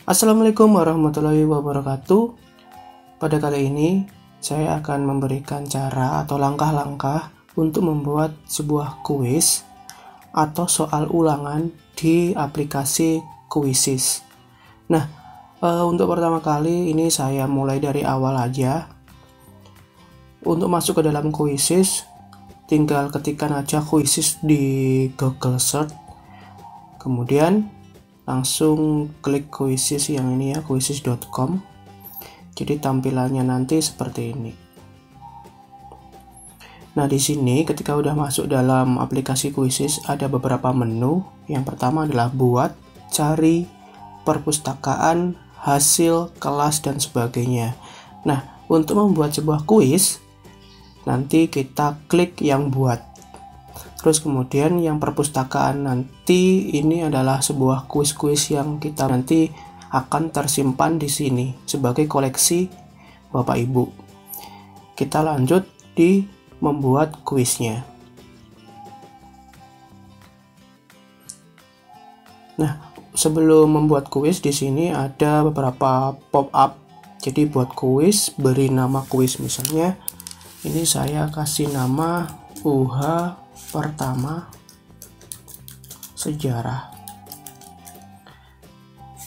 Assalamualaikum warahmatullahi wabarakatuh. Pada kali ini, saya akan memberikan cara atau langkah-langkah untuk membuat sebuah kuis atau soal ulangan di aplikasi Quizizz. Nah, untuk pertama kali ini saya mulai dari awal aja. Untuk masuk ke dalam Quizizz, tinggal ketikkan aja Quizizz di Google Search. Kemudian langsung klik Quizizz yang ini ya, quizizz.com. Jadi tampilannya nanti seperti ini. Nah, di sini ketika udah masuk dalam aplikasi Quizizz ada beberapa menu. Yang pertama adalah buat, cari, perpustakaan, hasil, kelas, dan sebagainya. Nah, untuk membuat sebuah kuis, nanti kita klik yang buat. Terus kemudian yang perpustakaan nanti ini adalah sebuah kuis-kuis yang kita nanti akan tersimpan di sini sebagai koleksi Bapak Ibu. Kita lanjut di membuat kuisnya. Nah, sebelum membuat kuis di sini ada beberapa pop-up. Jadi buat kuis, beri nama kuis misalnya. Ini saya kasih nama UH pertama sejarah.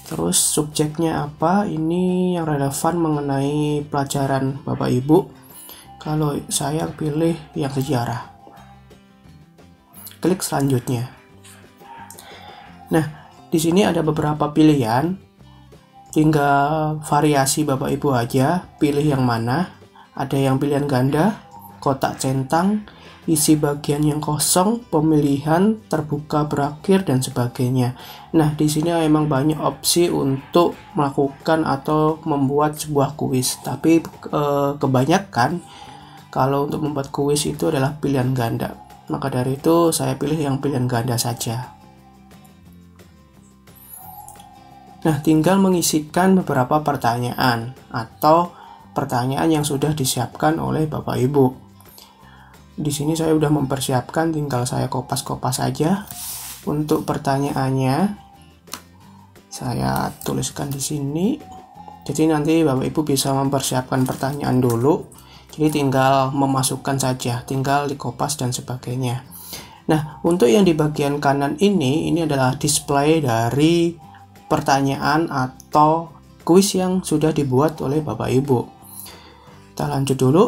Terus subjeknya apa? Ini yang relevan mengenai pelajaran Bapak Ibu. Kalau saya pilih yang sejarah. Klik selanjutnya. Nah, di sini ada beberapa pilihan. Tinggal variasi Bapak Ibu aja, pilih yang mana. Ada yang pilihan ganda, kotak centang, isi bagian yang kosong, pemilihan, terbuka, berakhir, dan sebagainya. Nah, di sini memang banyak opsi untuk melakukan atau membuat sebuah kuis. Tapi kebanyakan kalau untuk membuat kuis itu adalah pilihan ganda. Maka dari itu saya pilih yang pilihan ganda saja. Nah, tinggal mengisikan beberapa pertanyaan atau pertanyaan yang sudah disiapkan oleh Bapak Ibu. Di sini saya sudah mempersiapkan, tinggal saya kopas-kopas saja. Untuk pertanyaannya saya tuliskan di sini. Jadi nanti Bapak Ibu bisa mempersiapkan pertanyaan dulu. Jadi tinggal memasukkan saja, tinggal dikopas dan sebagainya. Nah, untuk yang di bagian kanan ini adalah display dari pertanyaan atau kuis yang sudah dibuat oleh Bapak Ibu. Kita lanjut dulu.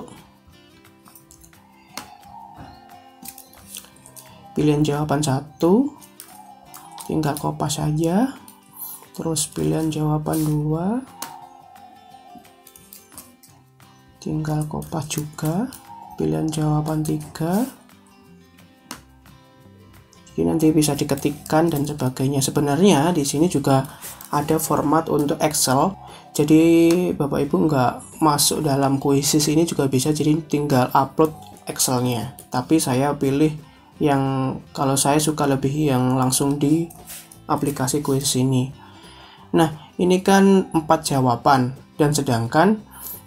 Pilihan jawaban 1, tinggal kopas saja. Terus pilihan jawaban 2, tinggal kopas juga. Pilihan jawaban 3, jadi nanti bisa diketikkan dan sebagainya. Sebenarnya di sini juga ada format untuk Excel. Jadi Bapak Ibu nggak masuk dalam Quizizz ini juga bisa, jadi tinggal upload Excelnya. Tapi saya pilih yang kalau saya suka lebih yang langsung di aplikasi Quizizz ini. Nah, ini kan 4 jawaban dan sedangkan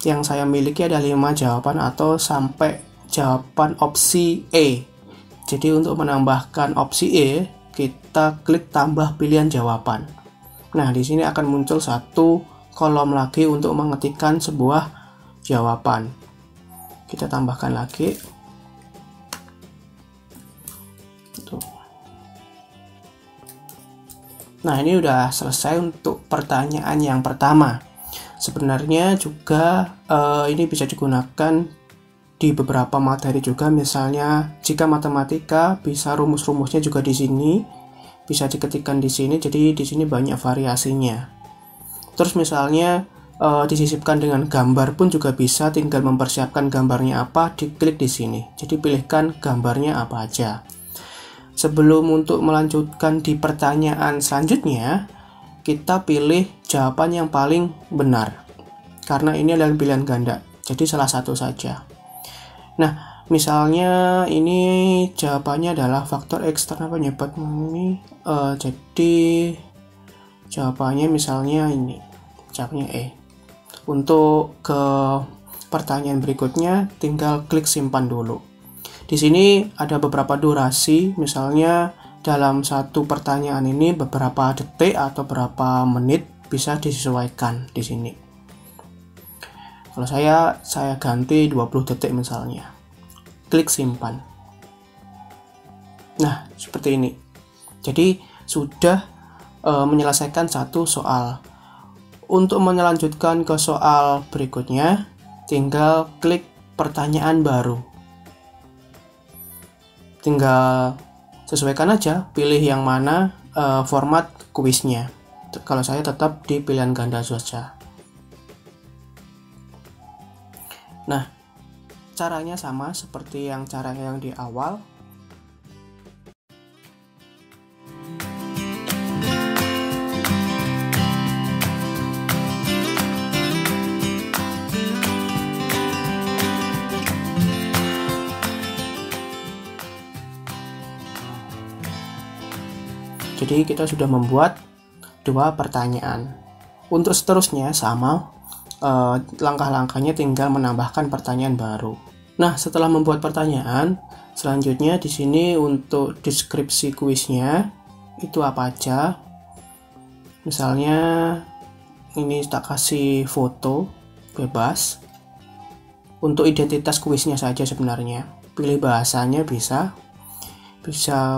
yang saya miliki ada 5 jawaban atau sampai jawaban opsi E. Jadi untuk menambahkan opsi E, kita klik tambah pilihan jawaban. Nah, di sini akan muncul satu kolom lagi untuk mengetikkan sebuah jawaban. Kita tambahkan lagi. Nah, ini udah selesai untuk pertanyaan yang pertama. Sebenarnya juga ini bisa digunakan di beberapa materi juga. Misalnya jika matematika bisa rumus-rumusnya juga di sini, bisa diketikkan di sini. Jadi di sini banyak variasinya. Terus misalnya disisipkan dengan gambar pun juga bisa, tinggal mempersiapkan gambarnya apa, diklik di sini. Jadi pilihkan gambarnya apa aja. Sebelum untuk melanjutkan di pertanyaan selanjutnya, kita pilih jawaban yang paling benar. Karena ini adalah pilihan ganda, jadi salah satu saja. Nah, misalnya ini jawabannya adalah faktor eksternal penyebab ini. Jadi jawabannya misalnya ini, jawabannya E. Untuk ke pertanyaan berikutnya, tinggal klik simpan dulu. Di sini ada beberapa durasi, misalnya dalam satu pertanyaan ini beberapa detik atau berapa menit bisa disesuaikan di sini. Kalau saya ganti 20 detik misalnya. Klik simpan. Nah, seperti ini. Jadi sudah menyelesaikan satu soal. Untuk melanjutkan ke soal berikutnya, tinggal klik pertanyaan baru. Tinggal sesuaikan aja, pilih yang mana format kuisnya. Kalau saya tetap di pilihan ganda saja. Nah, caranya sama seperti cara yang di awal. Jadi kita sudah membuat 2 pertanyaan. Untuk seterusnya sama, langkah-langkahnya tinggal menambahkan pertanyaan baru. Nah, setelah membuat pertanyaan, selanjutnya di sini untuk deskripsi kuisnya itu apa aja. Misalnya ini tak kasih foto bebas. Untuk identitas kuisnya saja sebenarnya. Pilih bahasanya bisa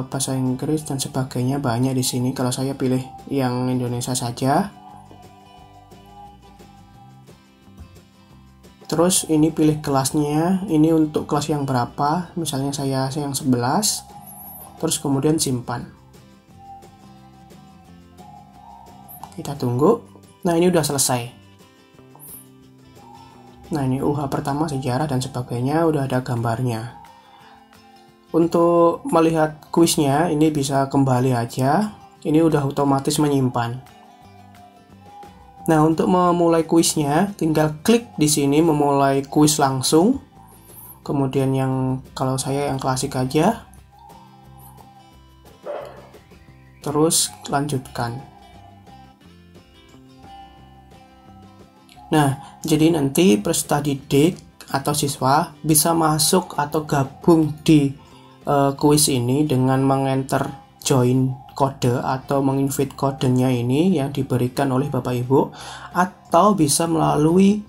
bahasa Inggris dan sebagainya, banyak di sini. Kalau saya pilih yang Indonesia saja. Terus ini pilih kelasnya, ini untuk kelas yang berapa, misalnya saya yang 11. Terus kemudian simpan. Kita tunggu. Nah, ini udah selesai. Nah, ini UH pertama, sejarah dan sebagainya, udah ada gambarnya. Untuk melihat kuisnya, ini bisa kembali aja. Ini udah otomatis menyimpan. Nah, untuk memulai kuisnya, tinggal klik di sini memulai kuis langsung. Kemudian kalau saya yang klasik aja. Terus lanjutkan. Nah, jadi nanti peserta didik atau siswa bisa masuk atau gabung di kuis ini dengan mengenter join kode atau menginvite kodenya ini yang diberikan oleh Bapak Ibu, atau bisa melalui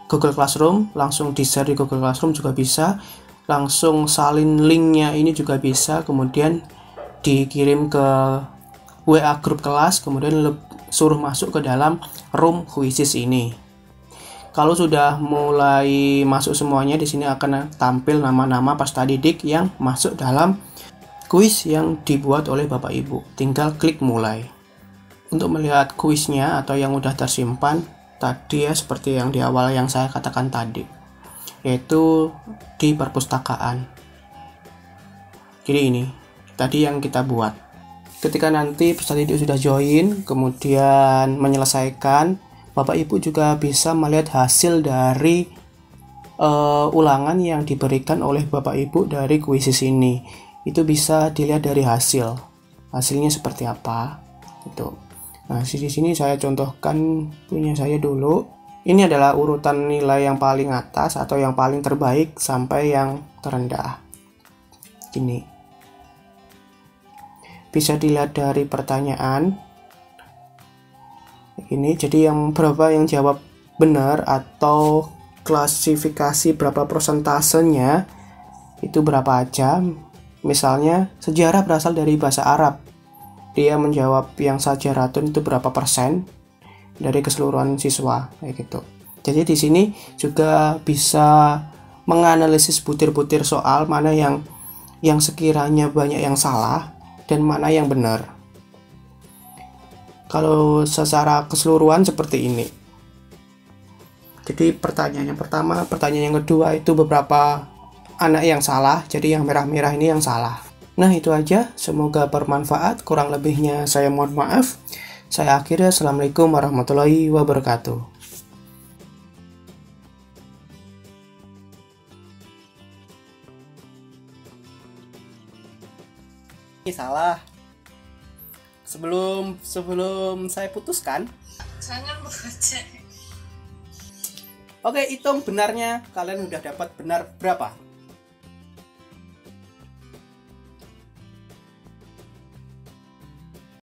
Google Classroom, langsung di-share di Google Classroom juga bisa, langsung salin linknya ini juga bisa, kemudian dikirim ke WA grup kelas, kemudian suruh masuk ke dalam room quizzes ini. Kalau sudah mulai masuk semuanya, di sini akan tampil nama-nama peserta didik yang masuk dalam kuis yang dibuat oleh Bapak Ibu. Tinggal klik mulai. Untuk melihat kuisnya atau yang udah tersimpan tadi ya, seperti yang di awal yang saya katakan tadi, yaitu di perpustakaan. Jadi ini tadi yang kita buat. Ketika nanti peserta didik sudah join, kemudian menyelesaikan, Bapak Ibu juga bisa melihat hasil dari ulangan yang diberikan oleh Bapak Ibu dari kuisis ini. Itu bisa dilihat dari hasilnya seperti apa gitu. Nah, di sini saya contohkan punya saya dulu. Ini adalah urutan nilai yang paling atas atau yang paling terbaik sampai yang terendah. Gini. Bisa dilihat dari pertanyaan. Ini jadi yang berapa yang jawab benar atau klasifikasi berapa persentasenya itu berapa aja. Misalnya sejarah berasal dari bahasa Arab, dia menjawab yang sajaratun itu berapa persen dari keseluruhan siswa, kayak gitu. Jadi di sini juga bisa menganalisis butir-butir soal, mana yang sekiranya banyak yang salah dan mana yang benar. Kalau secara keseluruhan seperti ini. Jadi pertanyaan yang pertama, pertanyaan yang kedua itu beberapa anak yang salah, jadi yang merah-merah ini yang salah. Nah, itu aja, semoga bermanfaat. Kurang lebihnya saya mohon maaf. Saya akhiri, assalamualaikum warahmatullahi wabarakatuh. Ini salah. Sebelum saya putuskan, jangan mengecek. Oke, hitung benarnya. Kalian udah dapat benar berapa?